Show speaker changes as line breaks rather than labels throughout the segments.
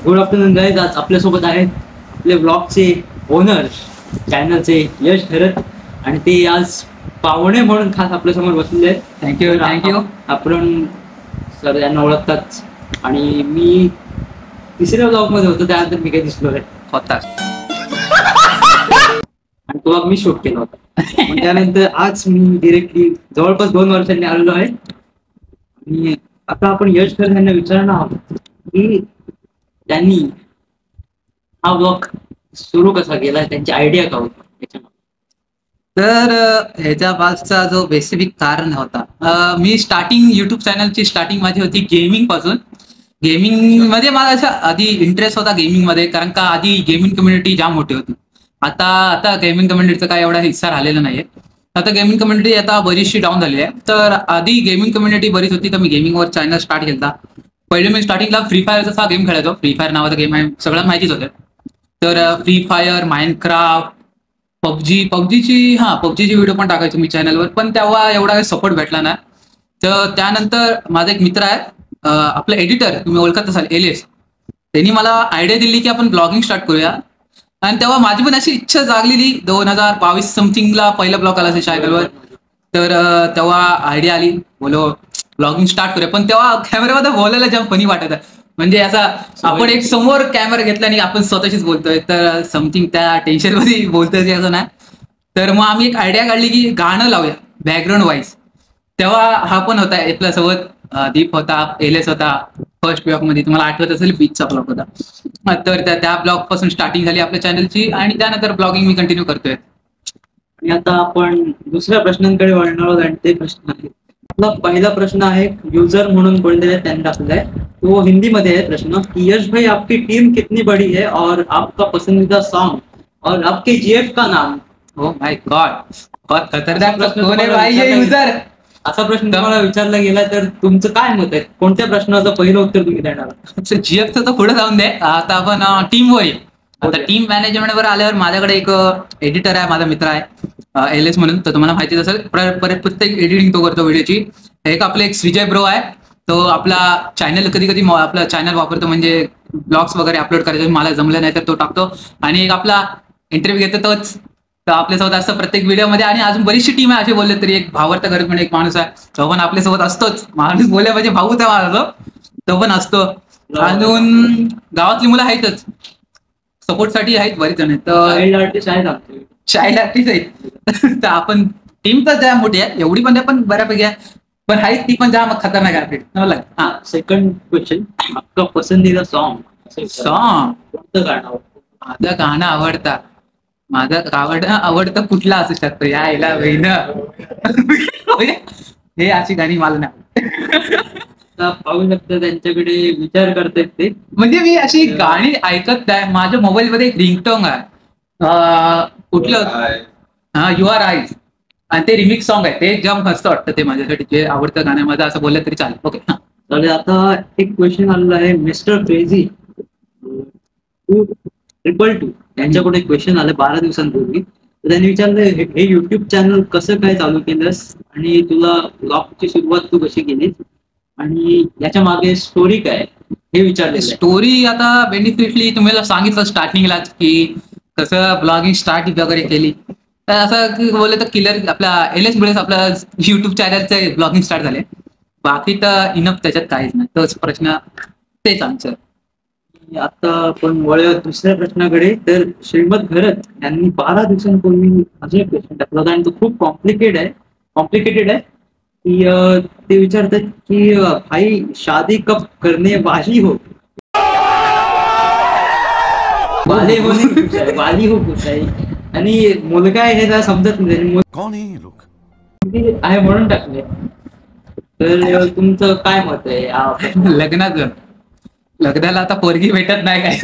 Good afternoon guys. आज आपल्यासोबत आहेत आपले ब्लॉगचे ओनर चॅनलचे यश खरत, आणि ते आज पाहुणे म्हणून खास आपल्यासमोर बसलेले आहेत.
थँक्यू.
आपण सर यांना ओळखतात, आणि मी तिसऱ्या ब्लॉग मध्ये होतो, त्यानंतर मी काही दिसलो
होता
आणि तो ब्लॉग मी शूट केला होता. त्यानंतर आज मी डिरेक्टली जवळपास 2 वर्षांनी आलेलो आहे. आणि आता आपण यश खरत यांना विचारणार आहोत की त्यांनी हा ब्लॉग सुरू कसा केला, त्यांची आयडिया का होती.
तर ह्याच्या मागचा जो बेसिक कारण होता, मी स्टार्टिंग युट्यूब चॅनलची स्टार्टिंग माझी होती गेमिंग पासून. गेमिंग मध्ये मला असा आधी इंटरेस्ट होता गेमिंग मध्ये, कारण का आधी गेमिंग कम्युनिटी जाम मोठी होती. आता गेमिंग कम्युनिटीचा काय एवढा हिस्सा राहिलेला नाहीये. आता गेमिंग कम्युनिटी आता बरीचशी डाऊन झालेली आहे. तर आधी गेमिंग कम्युनिटी बरीच होती, तर मी गेमिंगवर चॅनल स्टार्ट केला. पहिले मी स्टार्टिंगला फ्री फायरचा गेम खेळायचो. फ्री फायर नावाचा गेम आहे, सगळ्यांना माहितीच होतं. तर फ्री फायर, माइनक्राफ्ट, पबजीची व्हिडिओ पण टाकायचो मी चॅनलवर, पण तेव्हा एवढा काही सपोर्ट भेटला ना. तर त्यानंतर माझा एक मित्र आहे, आपला एडिटर, तुम्ही ओळखत असाल, एलेस. त्यांनी मला आयडिया दिली की आपण ब्लॉगिंग स्टार्ट करूया. आणि तेव्हा माझी पण अशी इच्छा जागलेली. 2022 समथिंगला पहिला ब्लॉग आला असेल चॅनलवर. तर तेव्हा आयडिया आली, बोलो ब्लॉगिंग स्टार्ट करूया. पण तेव्हा कॅमेरामध्ये बोलायला जाम फनी वाटत, म्हणजे असा आपण एक समोर कॅमेरा घेतला आणि आपण स्वतःशीच बोलतोय, तर समथिंग त्या टेन्शन मध्ये बोलतोय असं नाही. तर मग आम्ही एक आयडिया काढली की गाणं लावूया बॅकग्राऊंड वाईज. तेव्हा हा पण होता आपल्यासोबत, दीप होता, एलेस होता. फर्स्ट ब्लॉग मध्ये तुम्हाला आठवत असेल, बीचचा ब्लॉग होता. तर त्या ब्लॉग पासून स्टार्टिंग झाली आपल्या चॅनलची, आणि त्यानंतर ब्लॉगिंग मी कंटिन्यू करतोय.
आणि आता आपण दुसऱ्या प्रश्नांकडे वळणार आहोत, आणि ते प्रश्न आहे, आपला पहिला प्रश्न आहे युजर म्हणून कोणतरी त्यांनी टाकलाय, तो हिंदी मध्ये आहे प्रश्न की यश भाई आपकी टीम कितनी बड़ी है और आपका पसंदीदा सॉन्ग और आपके जीएफ का नाम.
ओ माय गॉड, बहुत खतरनाक प्रश्न कोण आहे भाई हे युजर.
असा प्रश्न तुम्हाला विचारला गेला तर तुमचं काय मत आहे, कोणत्या प्रश्नाचं पहिलं उत्तर तुम्ही देणार.
जीएफचं तर पुढे जाऊन दे. आता आपण टीमवर येईल. आता टीम मॅनेजमेंटवर आल्यावर माझ्याकडे एक एडिटर आहे, माझा मित्र आहे एल एस म्हणून, तर तुम्हाला माहितीच असेल. प्रत्येक एडिटिंग तो करतो व्हिडिओची. एक श्रीजय ब्रो आहे, तो आपला चॅनल कधी आपला चॅनल वापरतो, म्हणजे ब्लॉग्स वगैरे अपलोड करायचे, मला जमलं नाही तर तो टाकतो. आणि एक आपला इंटरव्ह्यू घेतो तोच, तर आपल्यासोबत असतं प्रत्येक व्हिडिओमध्ये. आणि अजून बरीचशी टीम आहे, असे बोलले तरी एक भावार्थ करत म्हणून एक माणूस आहे, तो पण आपल्यासोबत असतोच. माणूस बोलले म्हणजे भाऊच आहे माझा, तो पण असतो. अजून गावातली मुलं आहेतच, सपोर्टसाठी आहेत बरीच जण.
चाइल्ड आर्टिस्ट
आहेत. तर आपण टीम तर त्या मोठी आहे, एवढी पण पण बऱ्यापैकी आहे, पण आहेत ती पण जा मग खतरनाक आहे.
हा, सेकंड क्वेश्चन, आपका पसंदीदा सॉन्ग. कोणतं गाणं
माझं गाणं आवडतं? माझं आवडतं कुठला असू शकतं यायला बहिण, हे अशी गाणी मला नाही.
पाहू शकता त्यांच्याकडे विचार करतायत ते,
म्हणजे मी अशी गाणी ऐकत नाही. माझ्या मोबाईल मध्ये एक रिंगटोन आहे, कुठलं यू आर आईज, आणि ते रिमिक्स सॉन्ग आहे, ते जाम मस्त वाटतं. ते माझ्यासाठी जे आवडतं गाणं माझं, असं बोललं तरी चालेल. ओके,
चालेल. आता एक क्वेश्चन आलेला आहे मिस्टर क्रेझी 222 यांच्याकडे एक क्वेश्चन आलं 12 दिवसांपूर्वी. तर त्यांनी विचारलं, हे युट्यूब चॅनल कसं काय चालू केलंस, आणि तुला ब्लॉगची सुरुवात तू कशी केलीस, आणि याच्या मागे स्टोरी काय हे विचारले.
स्टोरी आता बेनिफिटली तुम्हाला सांगितलं स्टार्टिंगलाच की कसं ब्लॉगिंग स्टार्ट वगैरे केली. तर असं बोललं तर किलर आपल्या एल एस मुळेच आपल्या युट्यूब चॅनलचे ब्लॉगिंग स्टार्ट झाले. बाकी तर इनफ त्याच्यात काहीच नाही. तोच प्रश्न, तेच आन्सर.
आता आपण वळूया दुसऱ्या प्रश्नाकडे. तर श्रीमद घरत यांनी 12 दिवसांपूर्वी अजून एक क्वेश्चन टाकला होता, आणि तो खूप कॉम्प्लिकेटेड आहे की ते विचारतात की भाई शादी कब करने वाली हो. वाली हो कुठे आहे, आणि मुलगा आहे हे जरा समजत नाही, कोण आहे म्हणून टाकले. तर तुमचं काय मत आहे
लग्नाला आता पोरगी भेटत नाही काय,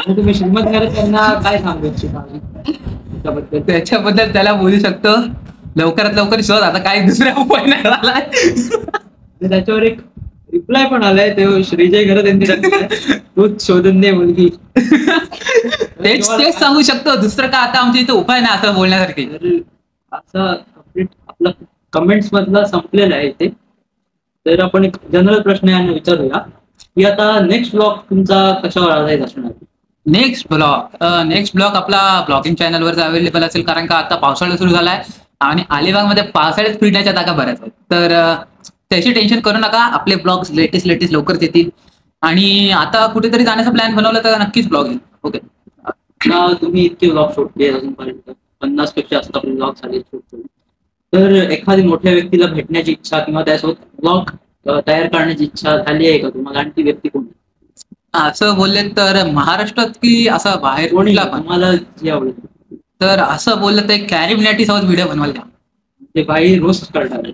तुम्ही श्रीमंत घरात त्यांना काय सांगू इच्छिता
त्याच्याबद्दल? त्याला बोलू शकतो लवकरात लवकर शोध, आता काही दुसऱ्या उपाय नाही झालाय.
त्याच्यावर एक रिप्लाय पण आलाय, ते श्रीजय घरात यांनी तूच शोधून दे मुलगी.
तेच सांगू शकतो, दुसरं का आता आमच्या इथे उपाय नाही असं बोलण्यासारखे.
असं कंप्लीट आपला कमेंट्स मधला संपलेला आहे इथे. तर आपण एक जनरल प्रश्न यांना विचारूया की आता नेक्स्ट ब्लॉग तुमचा कशावर आधारित असणार?
नेक्स्ट ब्लॉग आपला ब्लॉगिंग चॅनलवर अवेलेबल असेल, कारण का आता पावसाळा सुरू झालाय आणि अलिबागमध्ये पावसाळ्यात फिरण्याच्या जागा बऱ्याच आहेत. तर त्याची टेन्शन करू नका, आपले ब्लॉग्स लेटेस्ट लवकरच येतील. आणि आता कुठेतरी जाण्याचा प्लॅन बनवला तर नक्कीच ब्लॉग येईल. ओके,
तुम्ही इतके ब्लॉग शूट केले अजूनपर्यंत 50 पेक्षा जास्त आपले ब्लॉग झाले शूट करून, तर एखादी मोठ्या व्यक्तीला भेटण्याची इच्छा किंवा त्यासोबत ब्लॉग तयार करण्याची इच्छा झाली आहे का तुम्हाला? आणि ती व्यक्ती कोण?
असं बोलले तर महाराष्ट्रात की असं बाहेर
कोणीला तुम्हाला जे आवडेल?
तर असं बोललं तर कॅरी मिनाटी सोबत व्हिडिओ बनवायला
ते बाई रोस्ट करणार आहे.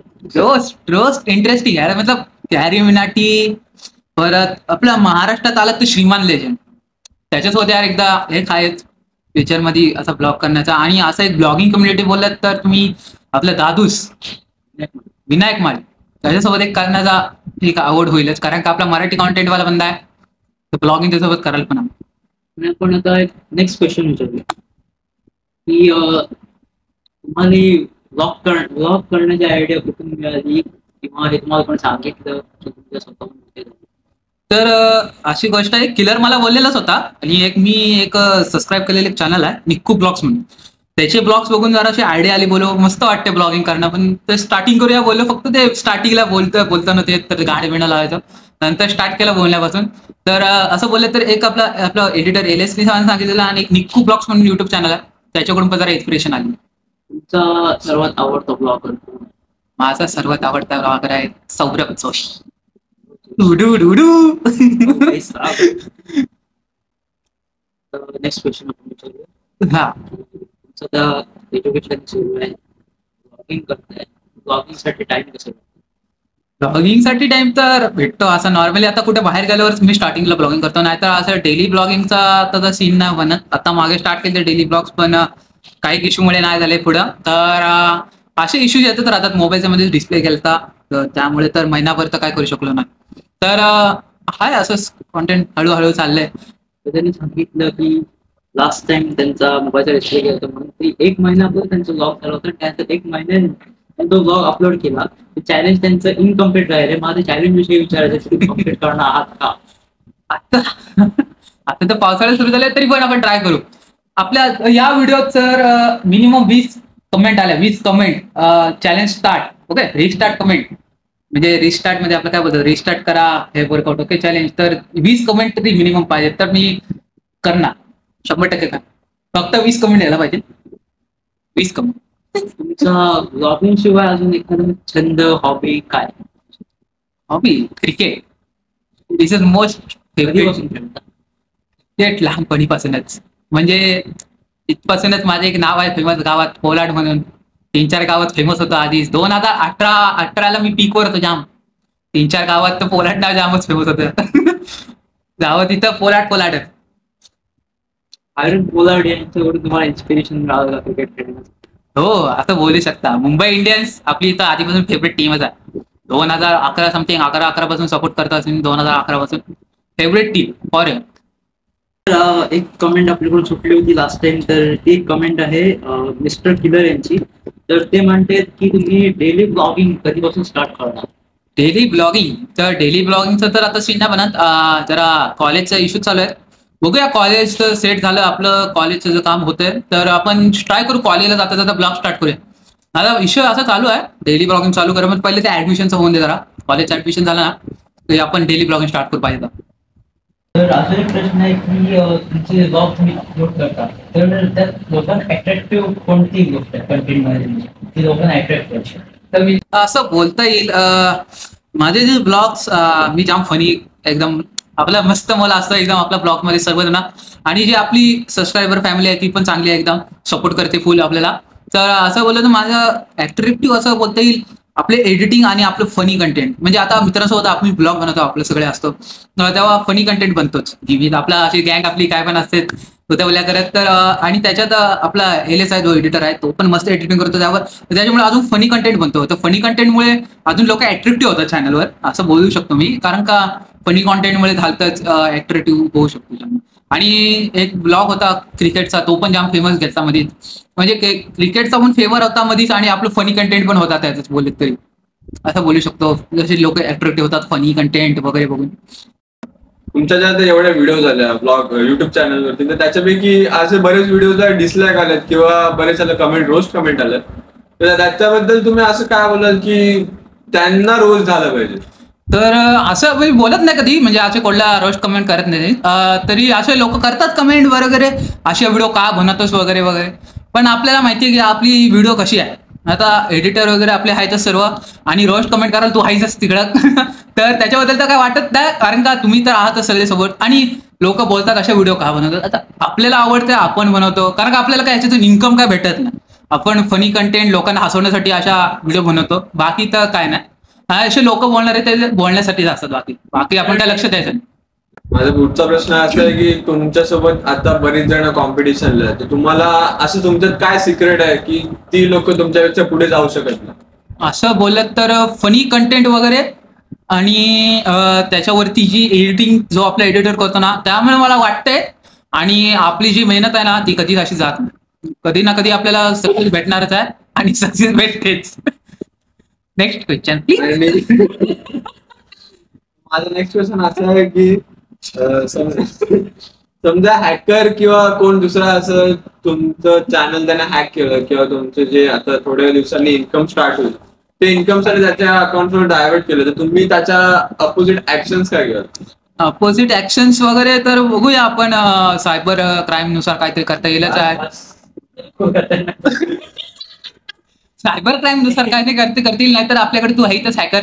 रोस्ट इंटरेस्टिंग आहे. मतलब कॅरी मिनाटी, परत आपल्या महाराष्ट्रात आला तर श्रीमान लेजंड, त्याच्यासोबत यार एकदा हे खायच फ्युचर मध्ये असा ब्लॉग करण्याचा. आणि असं एक ब्लॉगिंग कम्युनिटी बोललात तर तुम्ही आपल्या दादूस विनायक माळी त्याच्यासोबत एक करण्याचा एक आवड होईलच, कारण का आपला मराठी कॉन्टेंट वाला बंदा आहे, तर ब्लॉगिंग त्याच्यासोबत करायला पण आहे.
आपण आता एक नेक्स्ट क्वेश्चन विचारूया की तुम्हाला ब्लॉग करण्याची आयडिया कुठून मिळाली, किंवा हे तुम्हाला कोणी सांगितलं की तुमच्या स्वतःहून?
तर अशी गोष्ट आहे, किलर मला बोललेलाच होता. आणि मी एक सबस्क्राईब केलेलं एक चॅनल आहे निक्कू ब्लॉग्स म्हणून, त्याचे ब्लॉग्स बघून जरा अशी आयडिया आली, बोलो मस्त वाटते ब्लॉगिंग करणं. पण ते स्टार्टिंग करूया बोललो, फक्त ते स्टार्टिंगला बोलताना ते तर गाडी बिणं लावायचं, नंतर स्टार्ट केलं बोलण्यापासून. तर असं बोललं तर एक आपला एडिटर LSP सांगितलेलं, आणि एक निक्कू ब्लॉग्स म्हणून युट्यूब चॅनल आहे, त्याच्याकडून पण जरा इन्स्पिरेशन आली.
तुमचा सर्वात आवडता ब्लॉगर?
माझा सर्वात आवडता ब्लॉगर आहे सौरभ जोशी.
नेक्स्ट क्वेश्चन आपण विचारूया.
हा,
सध्या एज्युकेशन सुरू आहे, ब्लॉगिंग करताय, ब्लॉगिंगसाठी टाइम कसं?
ब्लॉगिंगसाठी टाइम तर भेटतो असं नॉर्मली. आता कुठे बाहेर गेल्यावर मी स्टार्टिंगला ब्लॉगिंग करतो, नाहीतर असं डेली ब्लॉगिंगचा आता सीन नाही बनत. आता मागे स्टार्ट केले डेली ब्लॉग्स, पण काही इश्यूमुळे नाही झाले पुढं. तर असे इश्यूज येतच राहतात. मोबाईलच्या मध्ये डिस्प्ले गेलता, तर त्यामुळे तर महिनाभर तर काय करू शकलो नाही. तर हाय असंच कॉन्टेंट हळूहळू चाललंय.
त्यांनी सांगितलं की लास्ट टाइम त्यांचा मोबाईलचा डिस्प्ले गेला होता, म्हणून ते 1 महिनाभर त्यांचा ब्लॉग चालू होता. त्यानंतर 1 महिन्याने तो ब्लॉग अपलोड केला. चॅलेंज त्यांचं इनकम्प्लीट राहिले. माझं चॅलेंज विषयी विचारायचं, तुम्ही कम्प्लीट करणार आहात का?
आता तर पावसाळा सुरू झाले, तरी पण आपण ट्राय करू. आपल्या या व्हिडिओत जर मिनिमम 20 कमेंट आल्या, 20 comment, challenge start. Okay, restart comment म्हणजे रिस्टार्ट मध्ये आपलं काय बोलतो, रिस्टार्ट करा हे वर्कआउट. ओके, चॅलेंज तर 20 कमेंट तरी मिनिमम पाहिजे, तर मी करणार 100% का. फक्त 20 कमेंट यायला पाहिजे, 20 कमेंट.
तुमचा ब्लॉगिंग शिवाय अजून एखादा छंद, हॉबी काय?
Hobby cricket. This is most favourite. Cricket लहानपणीपासूनच, म्हणजे इथपासूनच माझे एक नाव आहे फेमस गावात, पोलाड म्हणून. 3-4 गावात फेमस होतं आधी. 2018ला मी पीकवर होतो जाम. 3-4 गावात तर पोलाड नाव जामच फेमस होतं. गावात इथं पोलाड.
आयरन पोलार्ड यांच्याकडून तुम्हाला इन्स्पिरेशन मिळालं क्रिकेट खेळण्याचं?
हो, असं बोलू शकता. मुंबई इंडियन्स आपली इथं आधीपासून फेवरेट टीमच आहे. 2011 समथिंग 11 पासून सपोर्ट करत असेल. 2011 पासून फेवरेट टीम फॉर.
एक कमेंट आपल्याकडून सुटली होती लास्ट टाइम, तर ती कमेंट आहे मिस्टर किलर यांची. तर ते म्हणतात की तुम्ही डेली ब्लॉगिंग कधीपासून स्टार्ट करणार?
डेली ब्लॉगिंगचं तर आता सीन नाही बनत. जरा कॉलेजचा इश्यू चालू आहे. बघूया, कॉलेज सेट झालं आपलं, कॉलेजचं जे काम होतंय, तर आपण ट्राय करू कॉलेजला जाता ब्लॉग स्टार्ट करूया. आता इश्यू असा चालू आहे, डेली ब्लॉगिंग चालू करा. पण पहिले ते ऍडमिशनचं होऊन दे जरा. कॉलेजचं ऍडमिशन झालं ना, तर आपण डेली ब्लॉगिंग स्टार्ट करू पाहिजे.
तर असा एक प्रश्न आहे की तुमचे ब्लॉग तुम्ही अपलोड करता, तर त्यात लोकांना अट्रॅक्टिव्ह कोणती गोष्ट आहे कंटेंटमध्ये, ती लोकांना अट्रॅक्ट करते?
तर मी असं बोलता येईल, माझे जे ब्लॉग्स मी जाम फनी एकदम, आपला मस्त मला असतं एकदम आपल्या ब्लॉगमध्ये सर्वजण. आणि जी आपली सबस्क्रायबर फॅमिली आहे ती पण चांगली आहे, एकदम सपोर्ट करते फुल आपल्याला. तर असं बोललं तर माझं अट्रॅक्टिव्ह असं बोलता येईल आपले एडिटिंग आणि आपलं फनी कंटेंट. म्हणजे आता मित्रांसोबत आपण ब्लॉग बनवतो, आपलं सगळे असतो, तेव्हा फनी कंटेंट बनतोच. आपला अशी गँग आपली काय पण असते बोल्या करत. तर आणि त्याच्यात आपला LS जो एडिटर आहे, तो पण मस्त एडिटिंग करतो त्याच्यामुळे अजून फनी कंटेंट बनतो. तर फनी कंटेंटमुळे अजून लोक अट्रॅक्टिव्ह होतात चॅनलवर, असं बोलू शकतो मी. कारण का फनी कॉन्टेंटमुळे घालतच अट्रॅक्टिव्ह होऊ शकतो. आणि एक ब्लॉग होता क्रिकेटचा, तो पण जाम फेमस घेतला मध्ये. म्हणजे क्रिकेटचा पण फेवर होता मध्येच, आणि आपलं फनी कंटेंट पण होता त्यातच बोलत तरी, असं बोलू शकतो. जसे लोक अट्रॅक्टिव्ह होतात फनी कंटेंट वगैरे बघून.
तुमच्या ज्या आता एवढ्या व्हिडिओ झाल्या ब्लॉग युट्यूब चॅनलवरती, तर त्याच्यापैकी असे बरेच व्हिडिओला डिसलाईक आलेत किंवा बरेच कमेंट रोस्ट कमेंट आलेत, तर त्याच्याबद्दल तुम्ही असं काय बोलाल की त्यांना रोज झालं पाहिजे?
तर असं मी बोलत नाही कधी, म्हणजे असे कोणला रोस्ट कमेंट करत नाही. तरी असे लोक करतात कमेंट वगैरे, असे व्हिडिओ का बनवतोस वगैरे वगैरे. पण आपल्याला माहिती आहे की आपली व्हिडिओ कशी आहे. आता एडिटर वगैरे आपले आहेतच सर्व, आणि रोस्ट कमेंट करायला तू आहेच तिकडं. तर त्याच्याबद्दल तर काय वाटत नाही, कारण का तुम्ही तर आहातच सगळे सोबत. आणि लोक बोलतात अशा व्हिडिओ का बनवतात. आता आपल्याला आवडते आपण बनवतो, कारण का आपल्याला काय याच्यातून इन्कम काय भेटत नाही. आपण फनी कंटेंट लोकांना हसवण्यासाठी अशा व्हिडिओ बनवतो, बाकी तर काय नाही. असे लोक बोलणारे ते बोलण्यासाठीच असतात, बाकी बाकी आपण काय लक्ष द्यायचं नाही.
माझा पुढचा प्रश्न असा आहे की तुमच्यासोबत आता बरेच जण कॉम्पिटिशनला आहेत, तर तुम्हाला असं तुमच्यात काय सिक्रेट आहे की ती लोक तुमच्यापेक्षा पुढे जाऊ शकत नाही?
असं बोलत तर फनी कंटेंट वगैरे, आणि त्याच्यावरती जी एडिटिंग जो आपला एडिटर करतो ना, त्यामुळे मला वाटतंय. आणि आपली जी मेहनत आहे ना, ती कधीच अशी जात नाही. कधी ना कधी आपल्याला सक्सेस भेटणारच आहे, आणि सक्सेस भेटतेच. Next question please.
आणि माझा नेक्स्ट क्वेश्चन असा आहे की समजा हॅकर किंवा कोण दुसरा असं तुमचं चॅनल त्याने हॅक केलं, किंवा तुमचं जे आता थोड्या दिवसांनी इन्कम स्टार्ट होईल, ते इन्कम साठी त्याच्या अकाउंटवर डायव्हर्ट केलं, तर तुम्ही त्याच्या अपोजिट ऍक्शन्स काय घ्याल?
अपोजिट ऍक्शन्स वगैरे तर बघूया आपण, सायबर क्राईम नुसार काहीतरी करता येईलच आहे. सायबर क्राईम नुसार काय नाही करतील, नाही तर आपल्याकडे तू आहेतच हॅकर.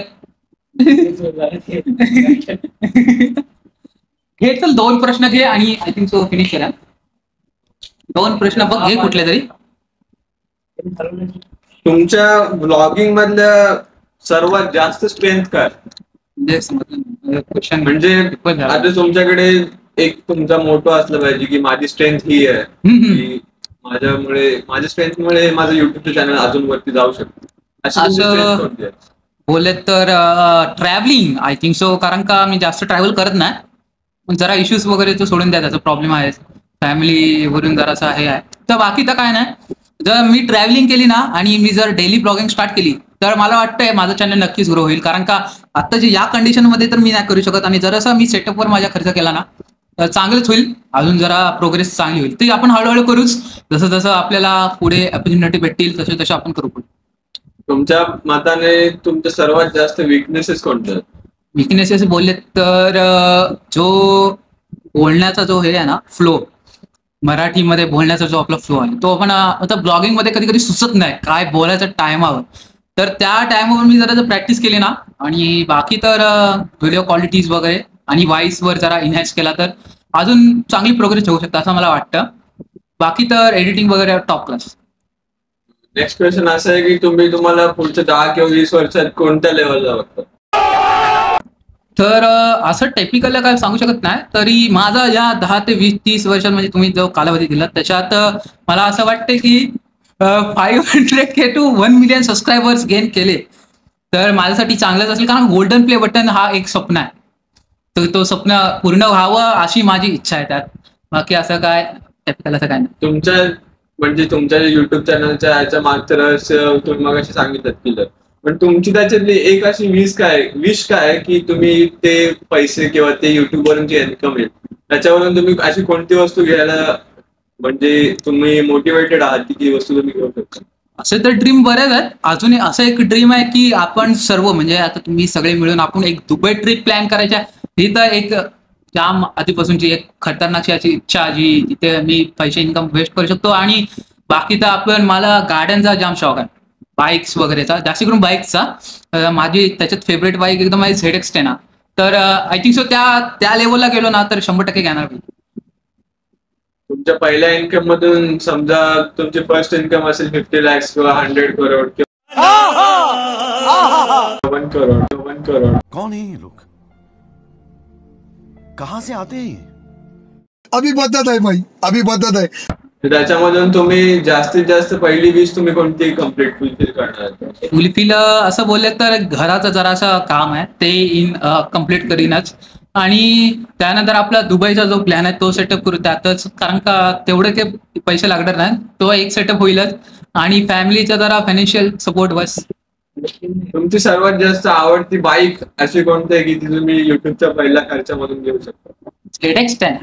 घे चल, 2 प्रश्न घे आणि आय थिंक सो फिनिश करा. 2 प्रश्न बघ, घे कुठले तरी.
तुमच्या ब्लॉगिंग मधल्या सर्वात जास्त स्ट्रेंथ काय?
क्वेश्चन
म्हणजे आता तुमच्याकडे एक तुमचा मोठो असला पाहिजे की माझी स्ट्रेंथ ही आहे, की माझ्या स्ट्रेंथमुळे माझं युट्यूबचं चॅनल अजून वरती जाऊ शकतो,
असं बोलले तर ट्रॅव्हलिंग आय थिंक सो, कारण का मी जास्त ट्रॅव्हल करत नाही. पण जरा इश्यूज वगैरे तो सोडून द्या, त्याचा प्रॉब्लेम आहे फॅमिलीवरून जरासा हे आहे. तर बाकी तर काय नाही. जर मी ट्रॅव्हलिंग केली ना, आणि मी जर डेली ब्लॉगिंग स्टार्ट केली, तर मला वाटतंय माझं चॅनल नक्कीच ग्रो होईल. कारण का आता जे या कंडिशनमध्ये तर मी नाही करू शकत, आणि जरासा मी सेटअपवर माझ्या खर्च केला ना, तर चांगलंच होईल. अजून जरा प्रोग्रेस चांगली होईल. ते आपण हळूहळू करूच, जसं जसं आपल्याला पुढे ऑपॉर्च्युनिटी भेटतील तसे तसे आपण करू.
तुमच्या मताने तुमच्या सर्वात जास्त विकनेसेस कोणत्या?
विकनेसेस बोलले तर जो बोलण्याचा जो हे आहे ना, फ्लो, मराठीमध्ये बोलण्याचा जो आपला फ्लो आहे, तो आपण आता ब्लॉगिंग मध्ये कधी कधी सुचत नाही काय बोलायचं टायमावर. तर त्या टायमावर मी जरा प्रॅक्टिस केली ना, आणि बाकी तर व्हिडिओ क्वालिटीज वगैरे आणि व्हॉइसवर जरा इन्हॅन्स केला, तर अजून चांगली प्रोग्रेस होऊ शकते असं मला वाटतं. बाकी तर एडिटिंग वगैरे टॉप क्लास.
नेक्स्ट क्वेश्चन असं आहे की तुम्हाला पुढच्या 10 किंवा 20 वर्षात कोणत्या लेवलला बघता?
तर असं टिपिकल काय सांगू शकत नाही. तरी माझा या 10 ते 20-30 वर्षात, म्हणजे तुम्ही जो कालावधी दिला त्याच्यात मला असं वाटतं की 500K to 1 million subscribers gain केले तर माझ्यासाठी चांगलंच असेल. कारण गोल्डन प्ले बटन हा एक स्वप्न आहे, तर तो स्वप्न पूर्ण व्हावं अशी माझी इच्छा आहे त्यात. बाकी असं काय टिपिकल असं काय नाही.
तुमच्या युट्यूब चॅनलच्या याच्या मागचं रहस्य तुम्ही मगाशी सांगितलं केलं, पण तुमची त्याच्यातली एक अशी विश काय की तुम्ही ते पैसे किंवा ते युट्यूब वरून जे इन्कम येईल त्याच्यावरून तुम्ही अशी कोणती वस्तू घ्यायला, म्हणजे तुम्ही मोटिवेटेड आहात की ती वस्तू तुम्ही घेऊ शकता?
असे तर ड्रीम बरेच आहेत. अजून असं एक ड्रीम आहे की आपण सर्व, म्हणजे आता तुम्ही सगळे मिळून आपण एक दुबई ट्रिप प्लॅन करायच्या. ही तर एक जाम आधीपासूनची एक खतरनाक अशी इच्छा, जी तिथे मी पैसे इन्कम वेस्ट करू शकतो. आणि बाकी तर मला गाड्यांचा जाम शौक आहे, बाईक्स वगैरेचा, जास्त करून बाईकचा. माझी त्याच्यात फेवरेट बाईक एकदम आहे ZX10. तर आय थिंक सो त्या लेवलला गेलो ना तर 100% घेणार मी.
तुमच्या पहिल्या इन्कम मधून समजा तुमची फर्स्ट इन्कम असेल 50 lakhs किंवा 100 crore किंवा 1 crore.
कौन है ये लोग, कहां से आते हैं?
अभी बदत आहे भाई, अभी बदत आहे.
त्याच्यामधून तुम्ही जास्तीत जास्त पहिली विश तुम्ही कोणती कम्प्लीट फुलफिल करणार?
फुलफिल असं बोलले तर घराचं जरासं काम आहे ते कम्प्लीट करीनच. आणि त्यानंतर आपला दुबईचा जो प्लॅन आहे तो सेटअप करू त्यातच, कारण का तेवढे काही पैसे लागणार नाही, तो एक सेटअप होईलच. आणि फॅमिलीचा जरा फायनान्शियल सपोर्ट बस
तुमची सर्वात जास्त आवडती बाईक अशी कोणती आहे की ती तुम्ही युट्यूबच्या पहिल्या खर्चामधून घेऊ शकता?
ZX10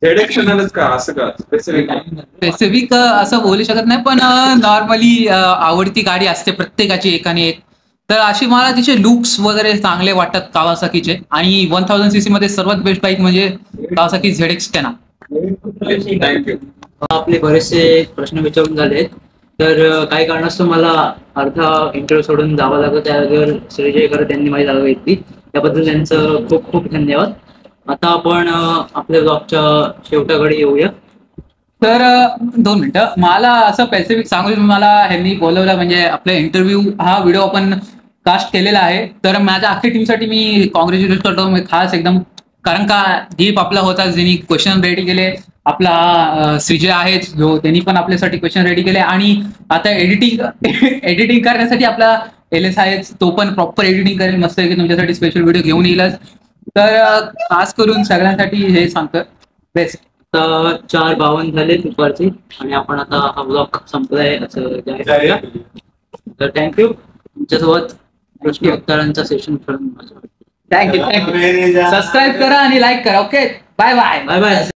झेडएक्शनलच का, असं का स्पेसिफिक?
स्पेसिफिक असं बोलू शकत नाही, पण नॉर्मली आवडती गाडी असते प्रत्येकाची एकाने एक. तर अशी मला तिचे लुक्स वगैरे चांगले वाटतात कावासाकीचे. आणि 1000cc मध्ये सर्वात बेस्ट बाईक म्हणजे कावासाकी ZX10.
थँक्यू.
आपले बरेचसे प्रश्न विचारून झालेत, तर काही कारणास्तव मला अर्धा इंटरव्ह्यू सोडून जावं लागतं. त्या जागेवर श्रीजय करत यांनी माझी जागा घेतली, त्याबद्दल त्यांचं खूप खूप धन्यवाद. आता आपण आपल्या ब्लॉगच्या शेवटाकडे येऊया.
तर 2 मिनिटं, मला असं स्पेसिफिक सांगू, मला ह्यांनी बोलवलं म्हणजे आपला इंटरव्ह्यू हा व्हिडिओ आपण कास्ट केलेला आहे. तर माझ्या अख्ख्या टीमसाठी मी कॉंग्रॅच्युलेट करतो खास एकदम, कारण का दीप आपला होता ज्यांनी क्वेश्चन रेडी केले, आपला श्रीजय आहे जो त्यांनी पण आपल्यासाठी क्वेश्चन रेडी केले, आणि आता एडिटिंग करण्यासाठी आपला LS आहे, तो पण प्रॉपर एडिटिंग करेल, मस्त आहे की तुमच्यासाठी स्पेशल व्हिडिओ घेऊन येईलच. तर खास करून सगळ्यांसाठी हे सांगतो बेस्ट.
आता 4:52 झाले दुपारचे आणि आपण आता हा ब्लॉग संपलाय असं जाहीर करूया. तर थँक्यू. तुमच्यासोबत प्रश्न उत्तरांचा सेशन करून
थँक्यू. सबस्क्राईब करा आणि लाईक करा. Okay, bye bye.
Bye bye.